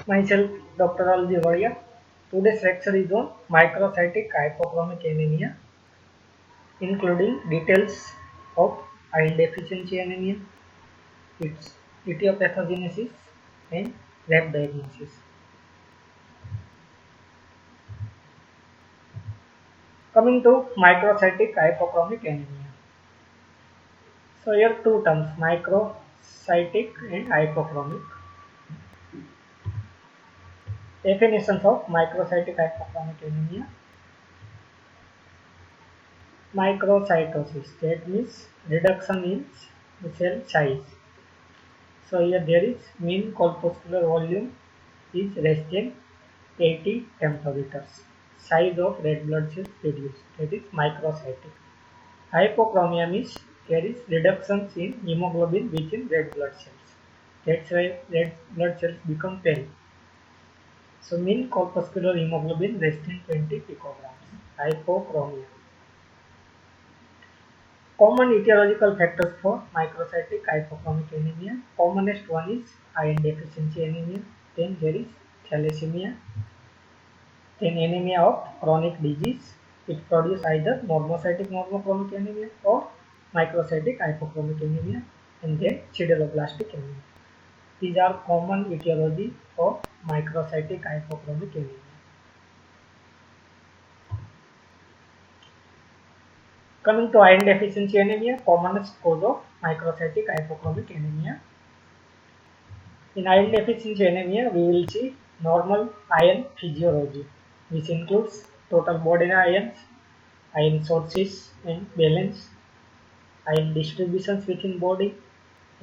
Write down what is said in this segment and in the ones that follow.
Myself, Dr. Alji Varia. Today's lecture is on microcytic hypochromic anemia, including details of iron deficiency anemia, its etiopathogenesis, and lab diagnosis. Coming to microcytic hypochromic anemia. So here two terms, microcytic and hypochromic. Definitions of microcytic hypochromic anemia. Microcytosis, that means reduction in the cell size. So here there is mean corpuscular volume is less than 80 femtoliters. Size of red blood cells reduced. That is microcytic. Hypochromia means there is reductions in hemoglobin within red blood cells. That's why red blood cells become pale. So mean corpuscular hemoglobin less than 20 picograms. Hypochromia. Common etiological factors for microcytic hypochromic anemia. Commonest one is iron deficiency anemia. Then there is thalassemia. Then anemia of chronic disease. It produces either normocytic normochromic anemia or microcytic hypochromic anemia, and then sideroblastic anemia. These are common etiology of microcytic hypochromic anemia. Coming to iron deficiency anemia, commonest cause of microcytic hypochromic anemia. In iron deficiency anemia, we will see normal iron physiology, which includes total body ions, iron sources and balance, iron distributions within body,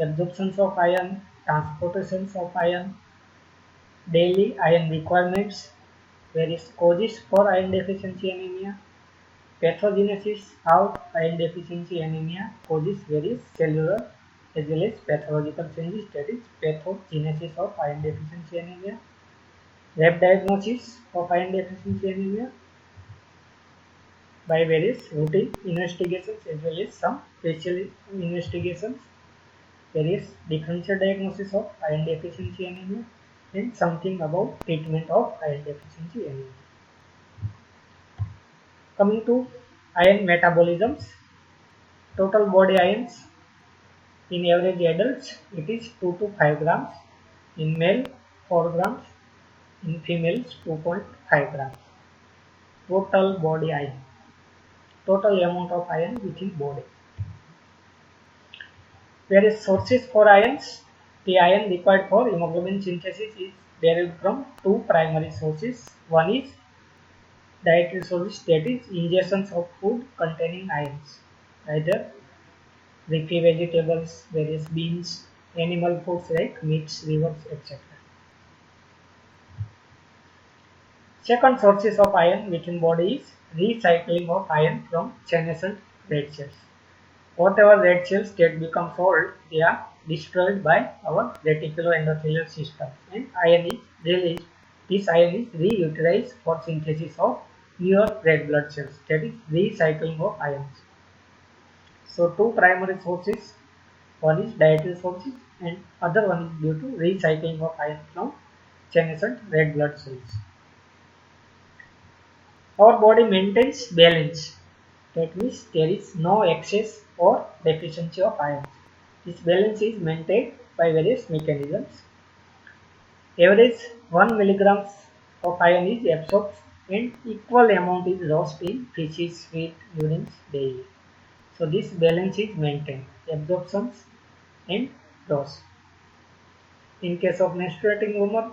absorptions of iron, transportations of iron, daily iron requirements, various causes for iron deficiency anemia, pathogenesis, how iron deficiency anemia causes various cellular as well as pathological changes, that is pathogenesis of iron deficiency anemia, lab diagnosis of iron deficiency anemia by various routine investigations as well as some special investigations, various differential diagnosis of iron deficiency anemia, and something about treatment of iron deficiency anemia. Coming to iron metabolisms, total body ions in average adults it is 2 to 5 grams, in male 4 grams, in females 2.5 grams. Total body iron, total amount of iron within body. Various sources for ions. The iron required for hemoglobin synthesis is derived from two primary sources. One is dietary sources, that is ingestions of food containing ions, either leafy vegetables, various beans, animal foods like meats, rivers, etc. Second sources of iron within body is recycling of iron from senescent red cells. Whatever red cells that become old, they are destroyed by our reticuloendothelial system, and iron is released. This iron is reutilized for synthesis of newer red blood cells, that is recycling of ions. So two primary sources, one is dietary sources and other one is due to recycling of iron from senescent red blood cells. Our body maintains balance. That means there is no excess or deficiency of iron. This balance is maintained by various mechanisms. Average 1 milligrams of iron is absorbed and equal amount is lost in feces, sweat, urine daily. So this balance is maintained, absorptions and loss. In case of menstruating woman,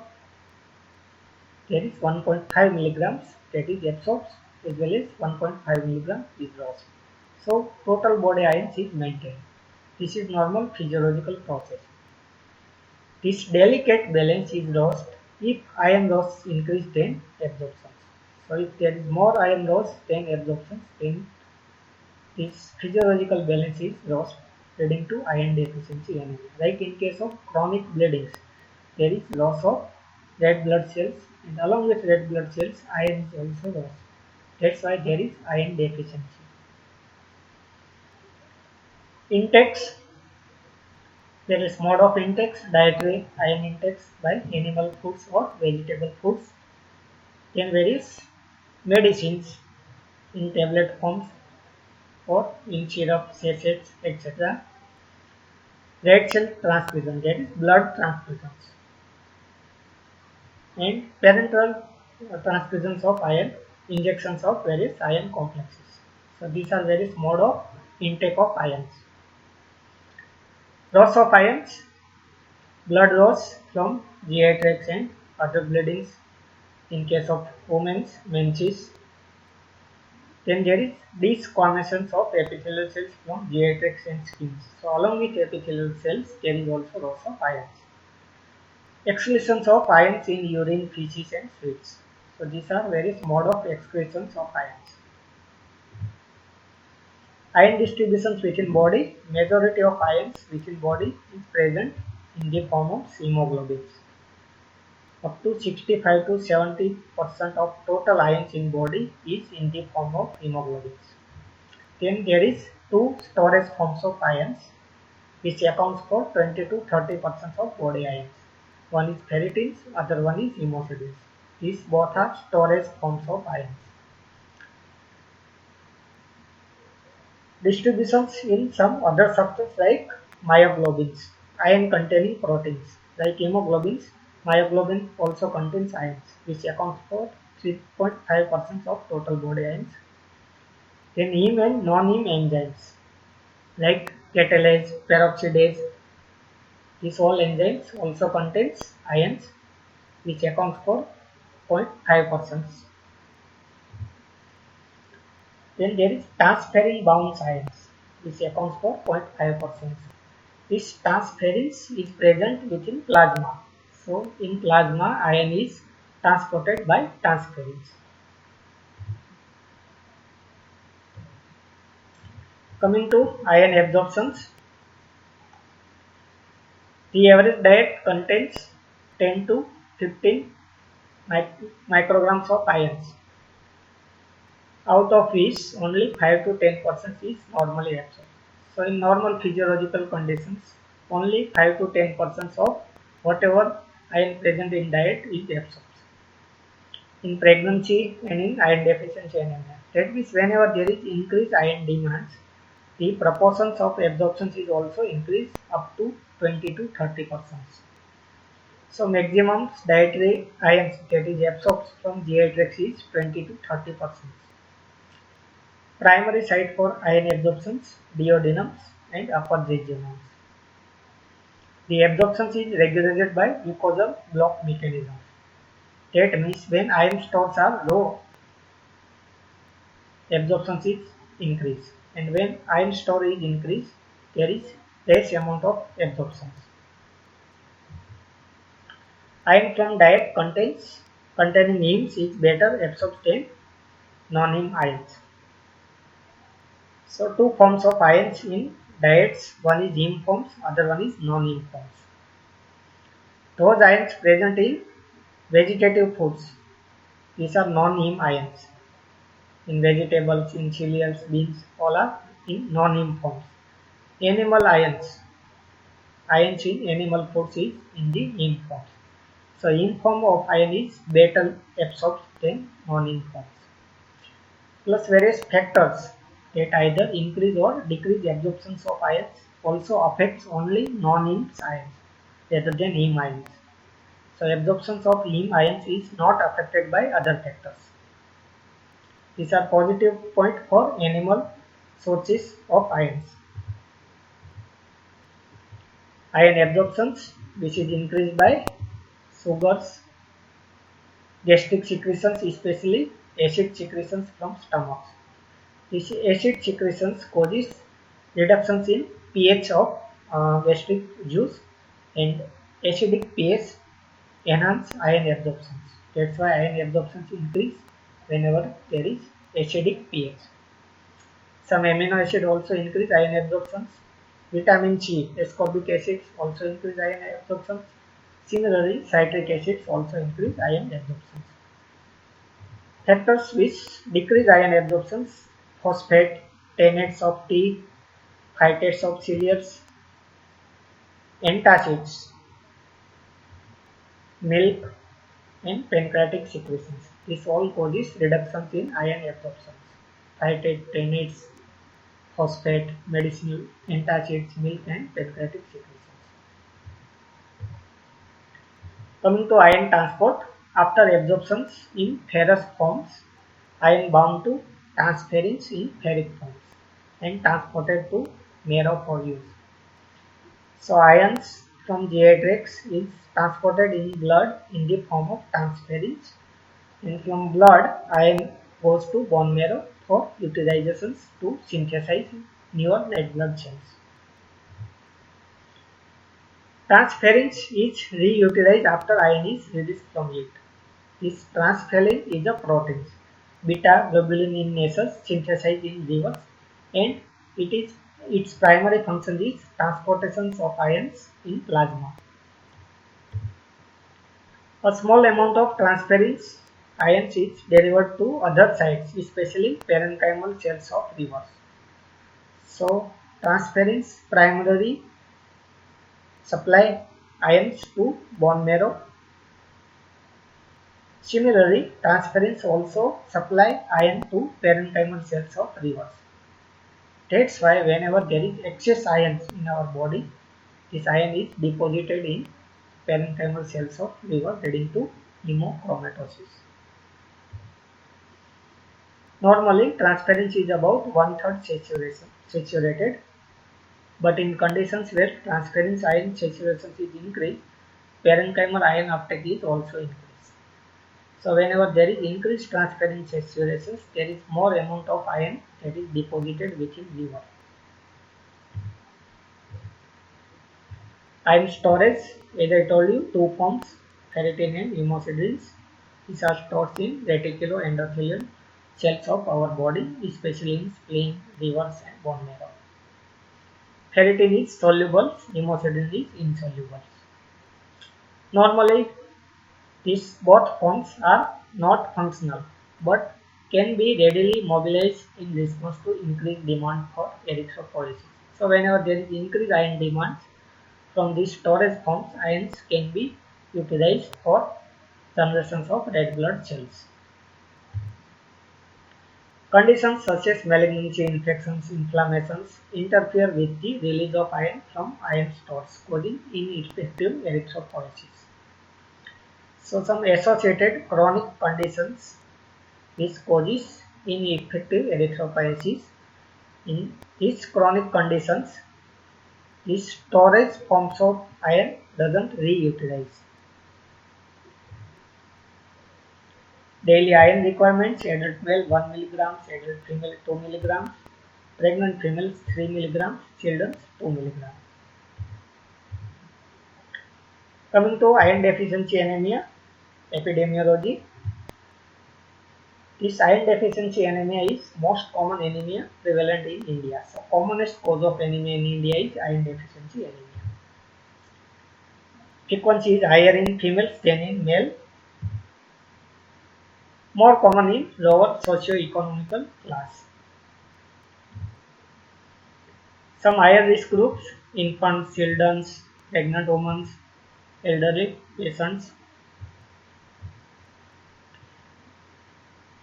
there is 1.5 milligrams that is absorbed as well as 1.5 milligram is lost. So total body ions is maintained. This is normal physiological process. This delicate balance is lost if iron loss increase than absorption. So if there is more iron loss than absorption, then this physiological balance is lost, leading to iron deficiency anemia. Like in case of chronic bleedings, there is loss of red blood cells, and along with red blood cells, iron is also lost. That's why there is iron deficiency. Intakes. Various mode of intakes, dietary iron intakes by animal foods or vegetable foods. Then various medicines in tablet forms or in syrup, sachets, etc. Red cell transfusion, that is blood transfusions, and parenteral transfusions of iron, injections of various iron complexes. So these are various mode of intake of ions. Loss of ions, blood loss from GI tracts and other bleedings in case of women's menses. Then there is desquamation of epithelial cells from GI tracts and skins. So along with epithelial cells, there is also loss of ions. Excretions of ions in urine, feces and fluids. So these are various mode of excretions of ions. Ion distributions within body. Majority of ions within body is present in the form of hemoglobins. Up to 65 to 70% of total ions in body is in the form of hemoglobins. Then there is two storage forms of ions which accounts for 20 to 30% of body ions. One is ferritins, other one is hemosiderin. These both are storage forms of ions. Distributions in some other substances like myoglobins, iron containing proteins. Like hemoglobins, myoglobin also contains ions, which accounts for 3.5% of total body ions. Then heme and non-heme enzymes like catalase, peroxidase, these all enzymes also contains ions, which accounts for 0.5%. Then there is transferrin bound ions, which accounts for 0.5%. This transferrin is present within plasma. So in plasma, ion is transported by transferrins. Coming to ion absorptions, the average diet contains 10 to 15 micrograms of ions, out of which only 5 to 10% is normally absorbed. So in normal physiological conditions, only 5 to 10% of whatever iron present in diet is absorbed. In pregnancy and in iron deficiency anemia, that means whenever there is increased iron demands, the proportions of absorption is also increased up to 20 to 30%. So maximum dietary ions that is absorbed from GI tract is 20 to 30%. Primary site for ion absorptions, duodenums and upper jejunum. The absorption is regulated by mucosal block mechanism. That means when iron stores are low, absorption is increased, and when iron store is increased, there is less amount of absorption. Iron from diet containing hemes is better absorbed than non-heme ions. So two forms of ions in diets, one is heme forms, other one is non-heme forms. Those ions present in vegetative foods, these are non-heme ions. In vegetables, in cereals, beans, all are in non-heme forms. Animal ions in animal foods is in the heme forms. So heme form of ion is better absorbed than non-heme forms. Plus various factors that either increase or decrease absorptions of ions also affects only non-heme ions rather than heme ions. So absorptions of heme ions is not affected by other factors. These are positive point for animal sources of ions. Ion absorptions, which is increased by sugars, gastric secretions, especially acid secretions from stomach. This acid secretions causes reductions in pH of gastric juice, and acidic pH enhance ion absorptions. That's why ion absorptions increase whenever there is acidic pH. Some amino acid also increase ion absorptions. Vitamin C, ascorbic acids also increase ion absorptions. Similarly, citric acids also increase ion absorptions. Factors which decrease ion absorptions: phosphate, tannates of tea, phytates of cereals, antacids, milk, and pancreatic secretions. This all causes reductions in iron absorption. Phytates, phosphate, medicinal antacids, milk, and pancreatic secretions. Coming to iron transport, after absorptions in ferrous forms, iron bound to transference in ferric forms and transported to marrow for use. So ions from GI tracts is transported in blood in the form of transference, and from blood iron goes to bone marrow for utilizations to synthesize newer red blood cells. Transference is reutilized after iron is released from it. This transferrin is a protein. Beta globulin in nations synthesized in livers, and its primary function is transportation of ions in plasma. A small amount of transferrin ions is delivered to other sites, especially parenchymal cells of livers. So transferrin primarily supply ions to bone marrow. Similarly, transferrin also supply iron to parenchymal cells of livers. That's why whenever there is excess ions in our body, this iron is deposited in parenchymal cells of liver, leading to hemochromatosis. Normally, transferrin is about 1/3 saturated, but in conditions where transferrin iron saturation is increased, parenchymal iron uptake is also increased. So whenever there is increased transferrin saturation, there is more amount of iron that is deposited within liver. Iron storage, as I told you, two forms, ferritin and hemosiderins. These are stored in reticuloendothelial cells of our body, especially in spleen, livers, and bone marrow. Ferritin is soluble, hemosiderin is insoluble. Normally, these both forms are not functional, but can be readily mobilized in response to increased demand for erythropoiesis. So whenever there is increased iron demand, from these storage forms, ions can be utilized for generation of red blood cells. Conditions such as malignancy, infections, inflammations interfere with the release of iron from iron stores, causing ineffective erythropoiesis. So some associated chronic conditions which causes ineffective erythropoiesis. In these chronic conditions, the storage forms of iron doesn't reutilize. Daily iron requirements: adult male 1 mg, adult female 2 mg, pregnant females 3 mg, children 2 mg. Coming to iron deficiency anemia, epidemiology. This iron deficiency anemia is most common anemia prevalent in India. So commonest cause of anemia in India is iron deficiency anemia. Frequency is higher in females than in male. More common in lower socio-economical class. Some higher risk groups: infants, children, pregnant women, elderly patients.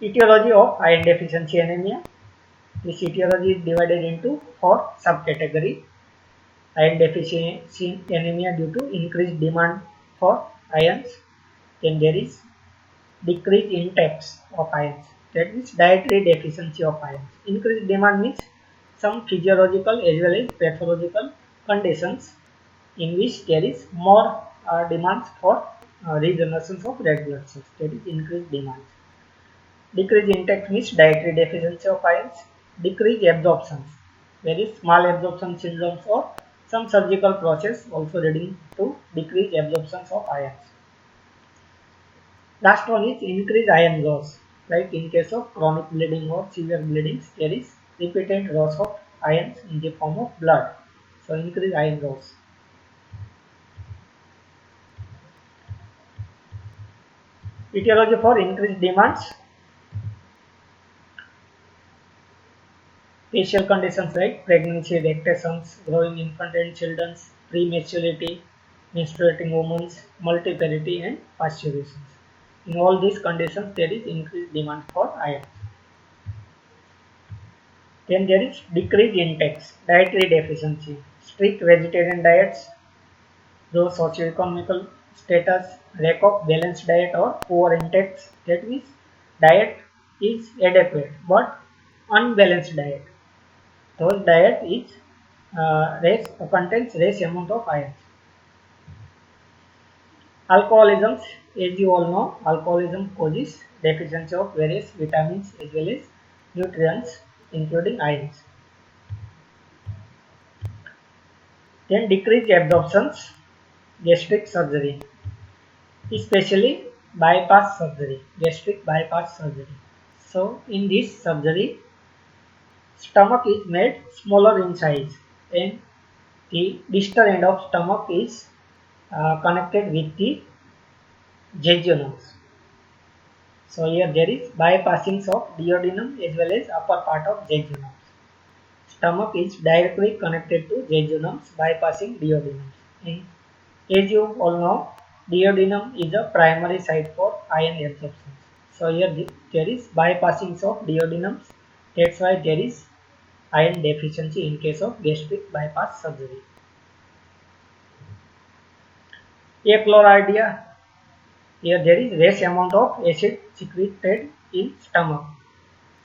Etiology of iron deficiency anemia. This etiology is divided into 4 subcategories. Iron deficiency anemia due to increased demand for ions. Then there is decreased intakes of ions. That means dietary deficiency of ions. Increased demand means some physiological as well as pathological conditions in which there is more demands for regeneration of red blood cells. That is increased demand. Decreased intake means dietary deficiency of ions. Decreased absorptions. There is malabsorption syndromes or some surgical process also leading to decreased absorptions of ions. Last one is increased iron loss. Like in case of chronic bleeding or severe bleeding, there is repeated loss of ions in the form of blood. So increased iron loss. Etiology for increased demands: facial conditions like pregnancy, lactations, growing infant and children, prematurity, menstruating women, multiparity, and pasteurization. In all these conditions, there is increased demand for iron. Then there is decreased intakes, dietary deficiency, strict vegetarian diets, low socioeconomical status, lack of balanced diet or poor intakes. That means diet is adequate but unbalanced diet. Those diet is contains less amount of iron. Alcoholism, as you all know, alcoholism causes deficiency of various vitamins as well as nutrients including ions. Then decreased absorptions, gastric surgery, especially bypass surgery, gastric bypass surgery. So in this surgery, stomach is made smaller in size and the distal end of stomach is connected with the jejunums. So here there is bypassing of duodenum as well as upper part of jejunum. Stomach is directly connected to jejunums bypassing duodenum. And as you all know, duodenum is a primary site for iron absorption. So here there is bypassing of duodenums. That's why there is iron deficiency in case of gastric bypass surgery. Achlorhydria. Here there is less amount of acid secreted in stomach.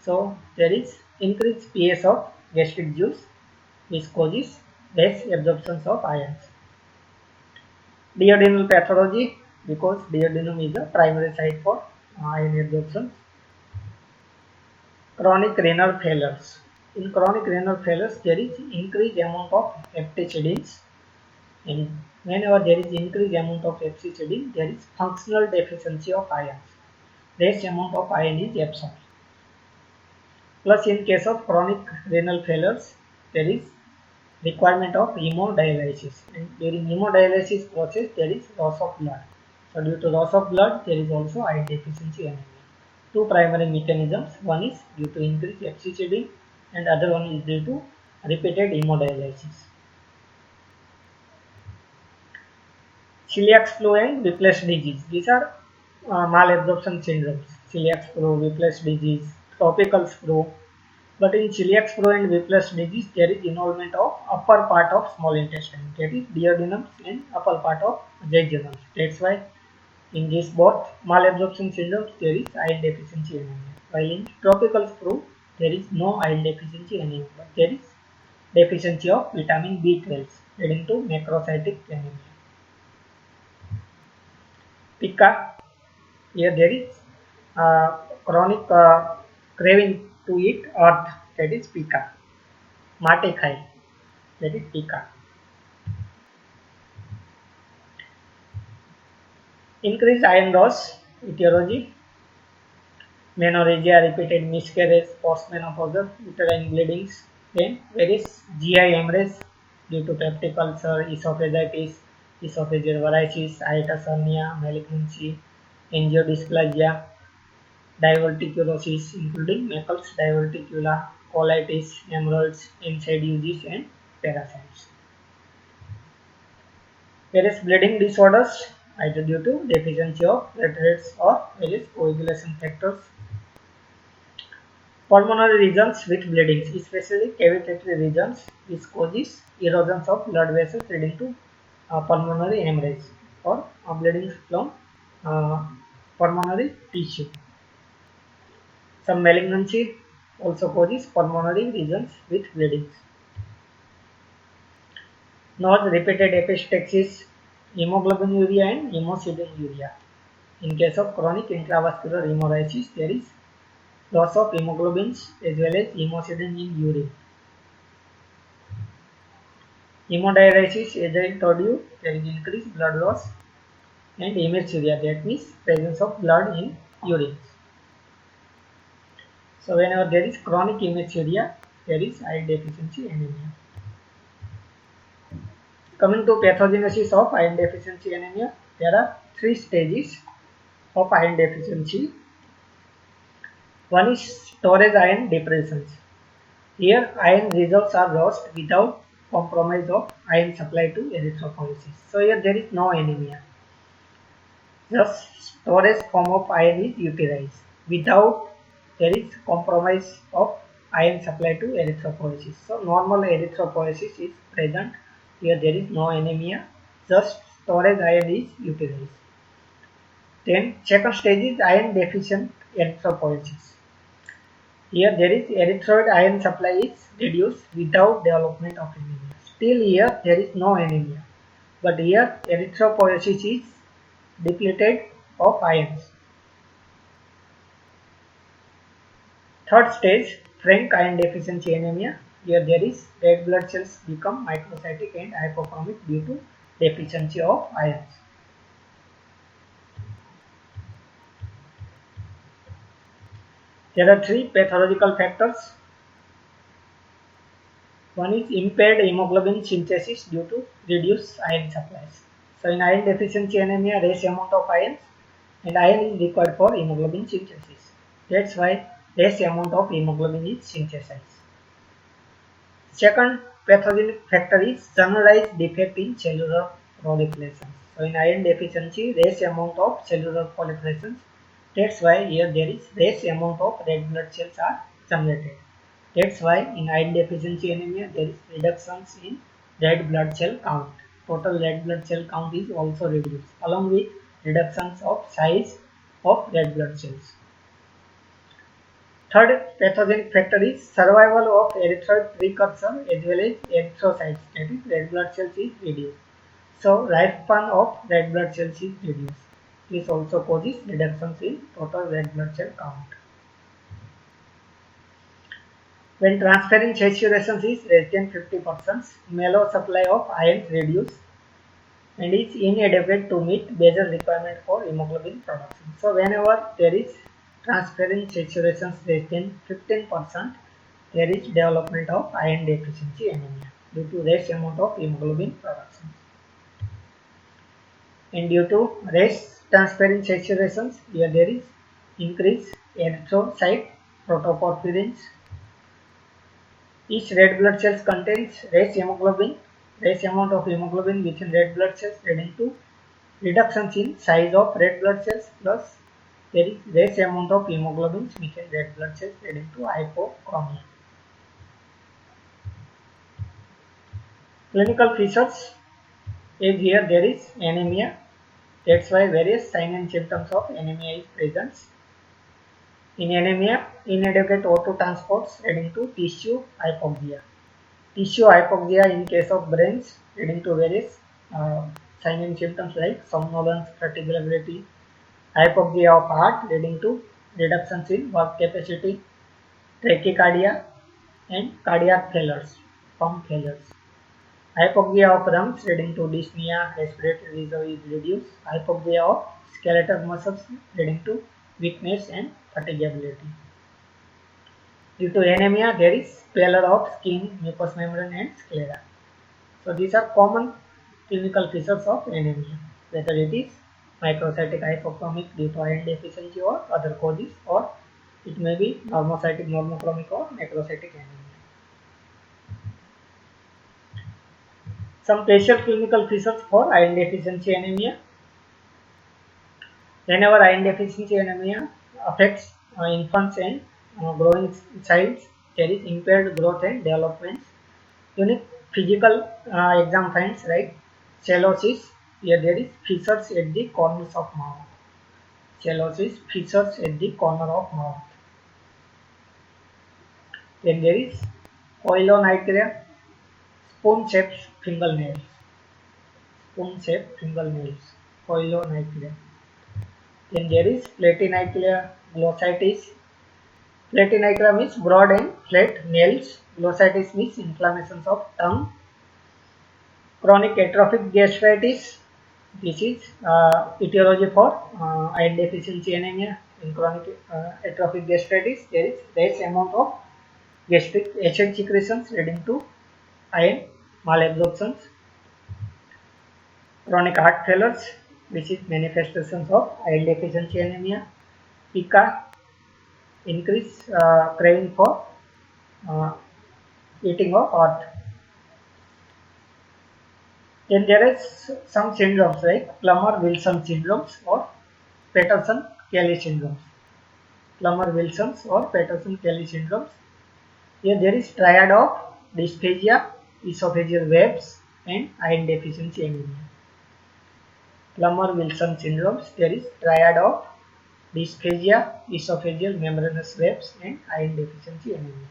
So there is increased pH of gastric juice which causes less absorption of ions. Duodenal pathology, because duodenum is the primary site for iron absorption. Chronic renal failures. In chronic renal failures, there is increased amount of hepcidins, and whenever there is increased amount of hepcidin, there is functional deficiency of ions. Less amount of iron is absorbed. Plus, in case of chronic renal failures, there is requirement of hemodialysis, and during hemodialysis process, there is loss of blood. So, due to loss of blood, there is also iron deficiency anemia. Two primary mechanisms. One is due to increased hepcidin, and other one is due to repeated hemodialysis. Celiac flu and Whiplash disease. These are malabsorption syndromes. Celiac flu, Whiplash disease, tropical flu. But in celiac flu and Whiplash disease, there is involvement of upper part of small intestine, that is duodenum, and upper part of jejunum. That's why in these both malabsorption syndromes, there is iron deficiency anemia. While in tropical flu, there is no iron deficiency anemia, but there is deficiency of vitamin B12 leading to macrocytic anemia. Pica, here there is chronic craving to eat earth, that is pica. Mate khai, that is pica. Increased iron loss, etiology, menorrhagia, repeated miscarriage, postmenopausal, uterine bleedings, then various GI hemorrhage due to peptic ulcer, esophagitis, esophageal varices, hiatus hernia, malignancy, angiodysplasia, diverticulosis, including Meckel's diverticula, colitis, hemorrhoids, endocarditis, and parasites. Various bleeding disorders, either due to deficiency of platelets or various coagulation factors. Pulmonary regions with bleedings, especially cavitary regions, which causes erosions of blood vessels leading to pulmonary hemorrhage or bleeding from pulmonary tissue. Some malignancy also causes pulmonary regions with bleedings. Nose repeated epistaxis, hemoglobinuria and hemosideruria. In case of chronic intravascular hemorrhages, there is loss of hemoglobins as well as hemosiderin in urine. Hemodiuresis, as I told you, there is increased blood loss, and hematuria, that means presence of blood in urine. So whenever there is chronic hematuria, there is iron deficiency anemia. Coming to pathogenesis of iron deficiency anemia, there are three stages of iron deficiency. One is storage iron depression. Here iron reserves are lost without compromise of iron supply to erythropoiesis. So here there is no anemia. Just storage form of iron is utilized. Without there is compromise of iron supply to erythropoiesis. So normal erythropoiesis is present. Here there is no anemia. Just storage iron is utilized. Then second stage is iron deficient erythropoiesis. Here there is erythroid iron supply is reduced without development of anemia. Still here there is no anemia. But here erythropoiesis is depleted of ions. Third stage, frank iron deficiency anemia. Here there is red blood cells become microcytic and hypochromic due to deficiency of ions. There are three pathological factors. One is impaired hemoglobin synthesis due to reduced iron supplies. So in iron deficiency anemia, less amount of ions and iron is required for hemoglobin synthesis. That's why less amount of hemoglobin is synthesized. Second pathogenic factor is generalized defect in cellular proliferations. So in iron deficiency, less amount of cellular proliferations. That's why here there is less amount of red blood cells are generated. That's why in iron deficiency anemia there is reductions in red blood cell count. Total red blood cell count is also reduced along with reductions of size of red blood cells. Third pathogenic factor is survival of erythroid precursor as well as erythrocytes, that is red blood cells is reduced. So lifespan of red blood cells is reduced. This also causes reductions in total red blood cell count. When transferrin saturation is less than 50%, mellow supply of iron reduced and is inadequate to meet basal requirement for hemoglobin production. So whenever there is transferrin saturation less than 15%, there is development of iron deficiency anemia due to less amount of hemoglobin production. And due to less transferrin saturations, here there is increased erythrocyte protoporphyrins. Each red blood cells contains less hemoglobin, less amount of hemoglobin within red blood cells leading to reductions in size of red blood cells, plus there is less amount of hemoglobin within red blood cells leading to hypochromia. Clinical features is here there is anemia. That's why various signs and symptoms of anemia is present. In anemia, inadequate O2 transports leading to tissue hypoxia. Tissue hypoxia in case of brains leading to various signs and symptoms like somnolence, fatigability. Hypoxia of heart leading to reductions in work capacity, tachycardia and cardiac failures, pump failures. Hypoxia of lungs leading to dyspnea, respiratory reserve is reduced. Hypoxia of skeletal muscles leading to weakness and fatigability. Due to anemia, there is pallor of skin, mucous membrane and sclera. So these are common clinical features of anemia, whether it is microcytic hypochromic due to iron deficiency or other causes, or it may be normocytic normochromic or macrocytic anemia. Some facial clinical features for iron deficiency anemia. Whenever iron deficiency anemia affects infants and growing childs, there is impaired growth and development. Unique physical exam finds like sclerosis. Here there is fissures at the corners of mouth. Sclerosis, fissures at the corner of mouth. Then there is koilonitria, spoon-shaped fingernails. Spoon-shaped fingernails, koilonitria. Then there is platinitria glossitis. Platinitria means broad and flat nails. Glossitis means inflammations of tongue. Chronic atrophic gastritis. This is etiology for iron deficiency anemia. In chronic atrophic gastritis, there is less amount of gastric acid secretions leading to iron malabsorptions. Chronic heart failures, which is manifestations of iron deficiency anemia. Pica, increase craving for eating of earth. Then there is some syndromes like Plummer-Wilson syndromes or Patterson-Kelly syndromes. Plummer-Wilson's or Patterson-Kelly syndromes. Here there is triad of dysphagia, esophageal webs, and iron deficiency anemia. Plummer-Wilson syndromes, there is triad of dysphagia, esophageal membranous webs, and iron deficiency anemia.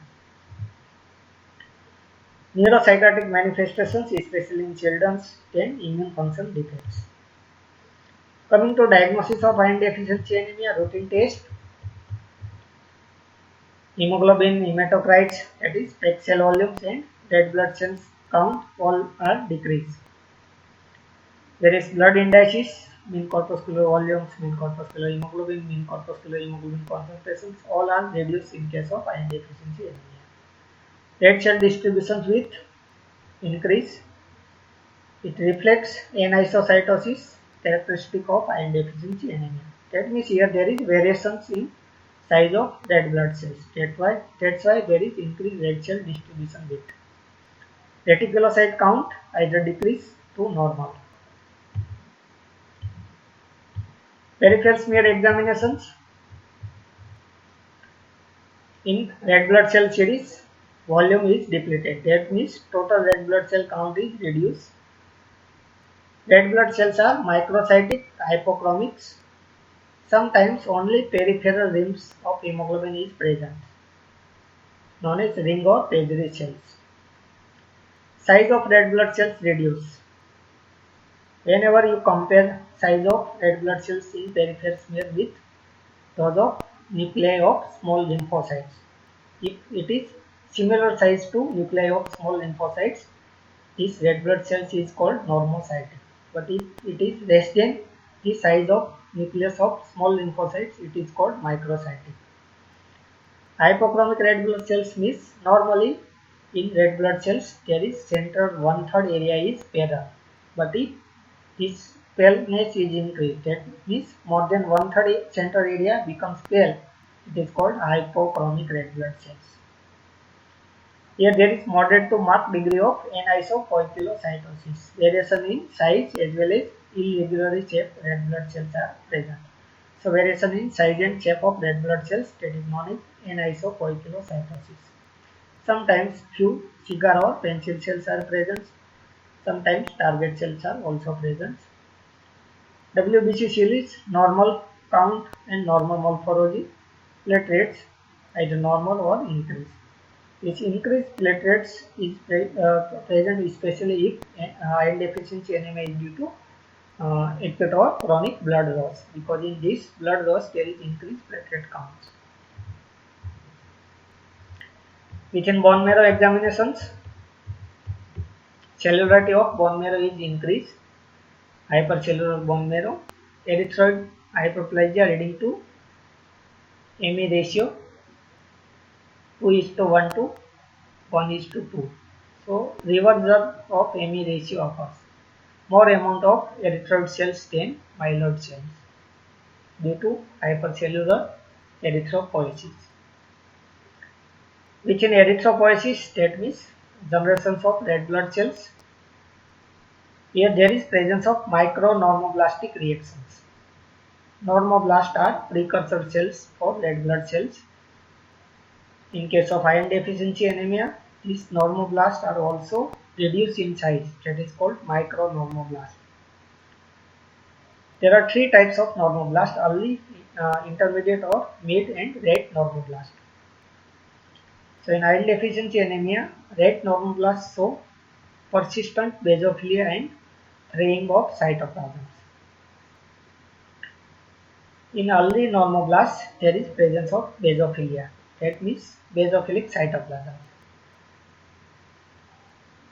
Neuropsychiatric manifestations, especially in children, then immune function defects. Coming to diagnosis of iron deficiency anemia, routine test, hemoglobin, hematocrites, that is PEG cell volumes and red blood cells count all are decreased. Whereas blood indices, mean corpuscular volumes, mean corpuscular hemoglobin, mean corpuscular hemoglobin concentrations, all are reduced in case of iron deficiency anemia. Red cell distributions with increase, it reflects anisocytosis characteristic of iron deficiency anemia. That means here there is variations in size of red blood cells. That's why there is increased red cell distribution with. Reticulocyte count either decrease to normal. Peripheral smear examinations. In red blood cell series, volume is depleted. That means total red blood cell count is reduced. Red blood cells are microcytic hypochromics. Sometimes only peripheral rims of hemoglobin is present, known as ring or Petri cells. Size of red blood cells reduce. Whenever you compare size of red blood cells in peripheral smear with those of nuclei of small lymphocytes, if it is similar size to nuclei of small lymphocytes, this red blood cells is called normocytic. But if it is less than the size of nucleus of small lymphocytes, it is called microcytic. Hypochromic red blood cells means normally in red blood cells there is central 1/3 area is paler, but if this paleness is increased, that means more than 1/3 central area becomes pale, it is called hypochromic red blood cells. Here there is moderate to marked degree of anisocoagulopathosis. Variation in size as well as irregularly shaped red blood cells are present. So variation in size and shape of red blood cells, that is known as anisocoagulopathosis. Sometimes few cigar or pencil cells are present. Sometimes target cells are also present. WBC series, normal count and normal morphology. Platelets either normal or increased. This increased platelets is present especially if iron deficiency anemia is due to acute or chronic blood loss, because in this blood loss there is increased platelet counts. Within bone marrow examinations, cellularity of bone marrow is increased, hypercellular bone marrow, erythroid hyperplasia leading to ME ratio 2:1 to 1:2. So reversal of ME ratio occurs. More amount of erythroid cells than myeloid cells due to hypercellular erythropoiesis. Within erythropoiesis, that means generations of red blood cells. Here there is presence of micronormoblastic reactions. Normoblasts are precursor cells for red blood cells. In case of iron deficiency anemia, these normoblasts are also reduced in size, that is called micronormoblast. There are three types of normoblast: early, intermediate or mid and red normoblast. So in iron deficiency anemia, red normoblasts show persistent basophilia and fraying of cytoplasms. In early normoblasts, there is presence of basophilia, that means basophilic cytoplasm.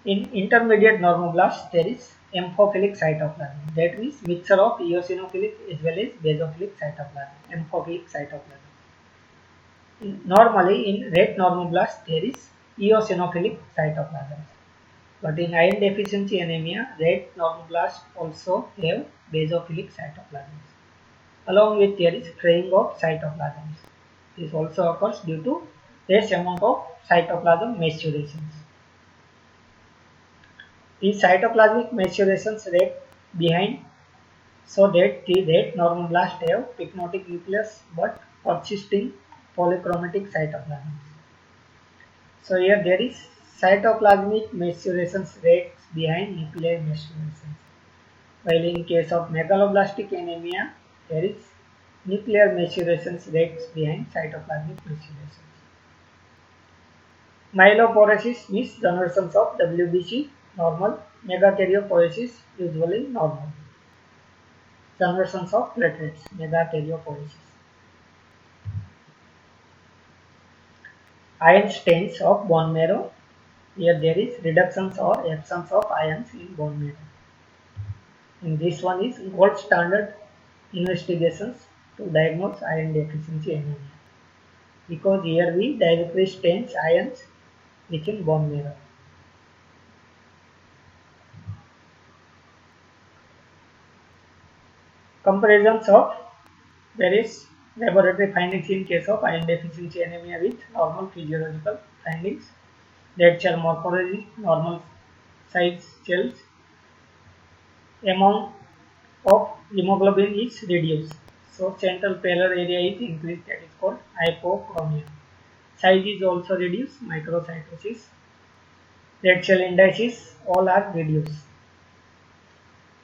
In intermediate normoblasts, there is amphophilic cytoplasm, that means mixture of eosinophilic as well as basophilic cytoplasm, amphophilic cytoplasm. Normally in red normoblasts, there is eosinophilic cytoplasm. But in iron deficiency anemia, red normoblasts also have basophilic cytoplasm. Along with there is fraying of cytoplasms. This also occurs due to less amount of cytoplasm maturations. is cytoplasmic maturation rate behind so that the red normoblasts have pycnotic nucleus but persisting polychromatic cytoplasm. So here there is cytoplasmic maturation rates behind nuclear maturation. While in case of megaloblastic anemia, there is nuclear maturation rates behind cytoplasmic maturation. Myelopoiesis means generations of WBC normal, megakaryopoiesis usually normal. Generations of platelets, megakaryopoiesis. Iron stains of bone marrow. Here there is reductions or absence of ions in bone marrow. And this one is gold standard investigations to diagnose iron deficiency anemia. Because here we directly stains ions within bone marrow. Comparisons of various laboratory findings in case of iron deficiency anemia with normal physiological findings. Red cell morphology, normal size cells, amount of hemoglobin is reduced. So central pallor area is increased, that is called hypochromia. Size is also reduced, microcytosis. Red cell indices all are reduced.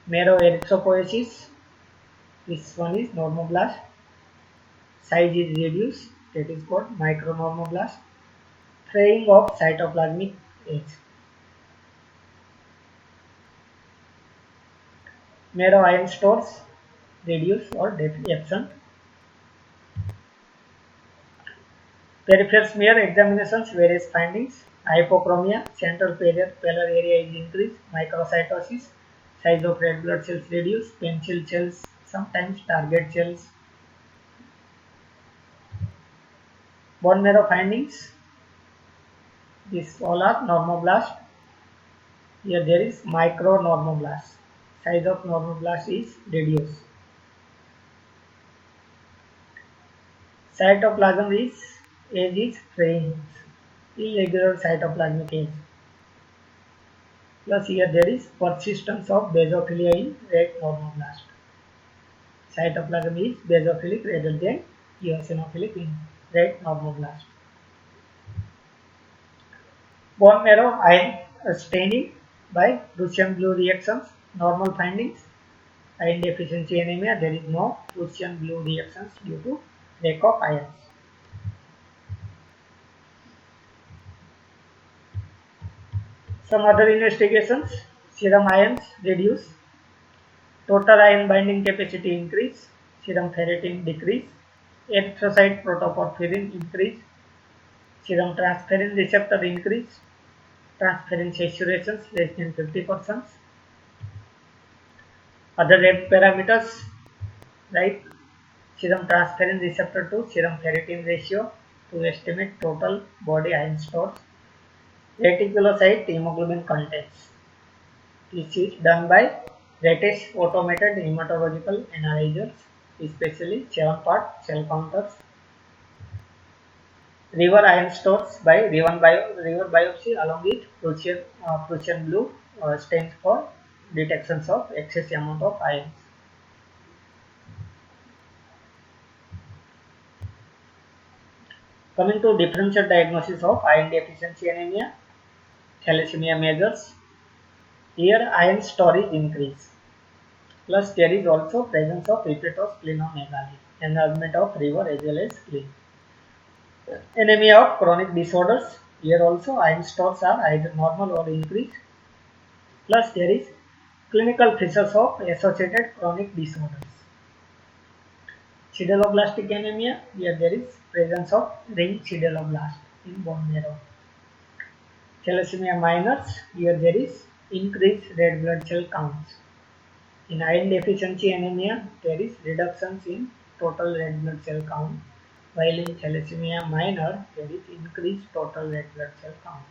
Marrow erythropoiesis, this one is normoblast. Size is reduced, that is called micronormoblast. Fraying of cytoplasmic edge. Marrow iron stores reduced or absent. Peripheral smear examinations, various findings. Hypochromia, central pallor area is increased, microcytosis, size of red blood cells reduced, pencil cells, sometimes target cells. Bone marrow findings, these all are normoblast. Here there is micronormoblast, size of normoblast is reduced. Cytoplasm age is fraying, irregular cytoplasmic age. Plus here there is persistence of basophilia in red normoblast. Cytoplasm is basophilic rather than eosinophilic in red normoblast. Bone marrow iron staining by Prussian blue reactions, normal findings. Iron deficiency anemia, there is no Prussian blue reactions due to lack of ions. Some other investigations, serum ions reduce, total ion binding capacity increase, serum ferritin decrease, erythrocyte protoporphyrin increase, serum transferrin receptor increase, transferrin saturations less than 50%. Other parameters like serum transferrin receptor to serum ferritin ratio to estimate total body iron stores, reticulocyte hemoglobin contents. This is done by latest automated hematological analyzers, especially 7-part cell counters. River iron stores by river biopsy along with Prussian blue stains for detections of excess amount of ions. Coming to differential diagnosis of iron deficiency anemia, thalassemia measures. Here iron storage increase. Plus there is also presence of hepatosplenomegaly, enlargement of river as well as spleen. Anemia of chronic disorders. Here also iron stores are either normal or increased. Plus there is clinical features of associated chronic disorders. Sideroblastic anemia. Here there is presence of ring sideroblast in bone marrow. Thalassemia minors. Here there is increased red blood cell counts. In iron deficiency anemia, there is reductions in total red blood cell count, while in thalassemia minor, there is increased total red blood cell count.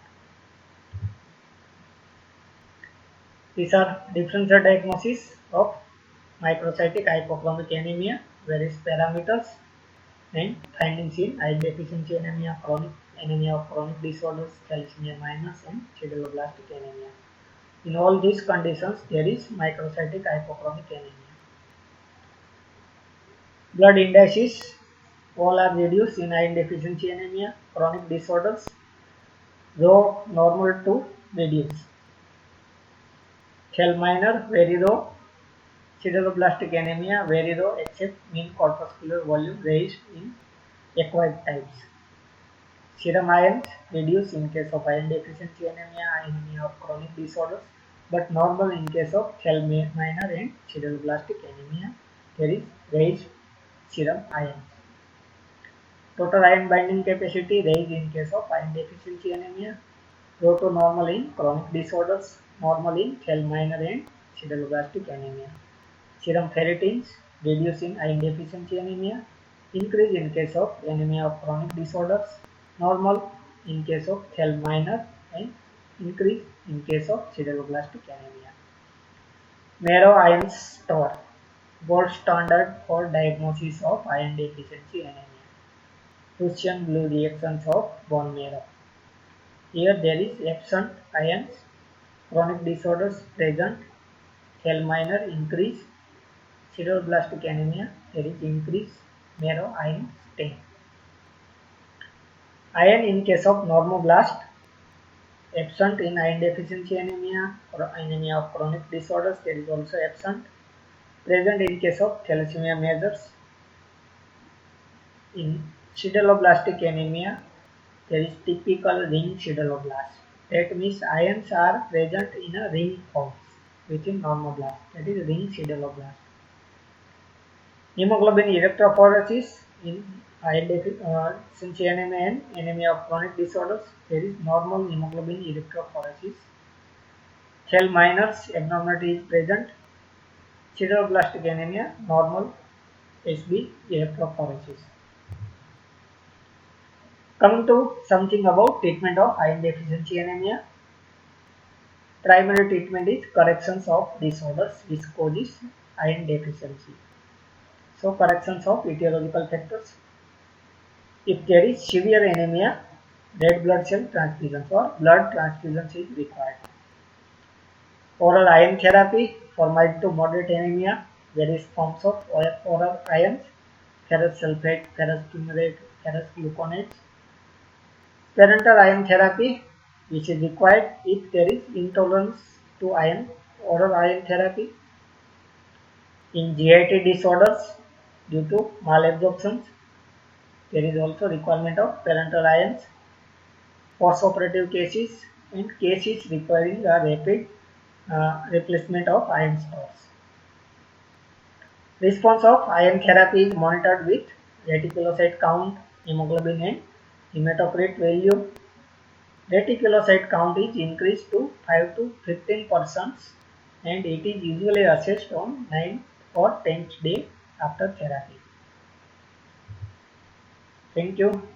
These are differential diagnosis of microcytic hypochromic anemia, various parameters and findings in iron deficiency anemia, chronic anemia of chronic disorders, thalassemia minors and sideroblastic anemia. In all these conditions, there is microcytic hypochromic anemia. Blood indices all are reduced in iron deficiency anemia. Chronic disorders, low, normal to reduce. Thel minor, very low. Sideroblastic anemia, very low except mean corpuscular volume raised in acquired types. Serum ions reduce in case of iron deficiency anemia, anemia of chronic disorders, but normal in case of Thel minor and sideroblastic anemia. There is raised serum ions. Total iron binding capacity raised in case of iron deficiency anemia, low to normal in chronic disorders, normal in Thel minor and sideroblastic anemia. Serum ferritins reduce in iron deficiency anemia, increase in case of anemia of chronic disorders, normal in case of Thel minor and increase in case of sideroblastic anemia. Marrow iron store, gold standard for diagnosis of iron deficiency anemia. Prussian blue reactions of bone marrow. Here there is absent ions, chronic disorders present, Thel minor increase, sideroblastic anemia, there is increase marrow iron stain. Iron in case of normoblast, absent in iron deficiency anemia or anemia of chronic disorders, there is also absent. Present in case of thalassemia majors. In sideroblastic anemia, there is typical ring sideroblast. That means ions are present in a ring form within normoblast. That is ring sideroblast. Hemoglobin electrophoresis in iron deficiency anemia and anemia of chronic disorders. There is normal hemoglobin electrophoresis. Thel minor's abnormality is present. Sideroblastic anemia, normal SB electrophoresis. Coming to something about treatment of iron deficiency anemia. Primary treatment is corrections of disorders which causes iron deficiency. So corrections of etiological factors. If there is severe anemia, red blood cell transfusions or blood transfusions is required. Oral iron therapy for mild to moderate anemia, various forms of oral ions, ferrous sulfate, ferrous fumarate, ferrous gluconates. Parenteral iron therapy, which is required if there is intolerance to iron, oral iron therapy. In GIT disorders due to malabsorption, there is also requirement of parenteral ions. Postoperative cases and cases requiring a rapid replacement of iron stores. Response of iron therapy is monitored with reticulocyte count, hemoglobin and hematocrit value. Reticulocyte count is increased to 5 to 15% and it is usually assessed on 9th or 10th day after therapy. Thank you.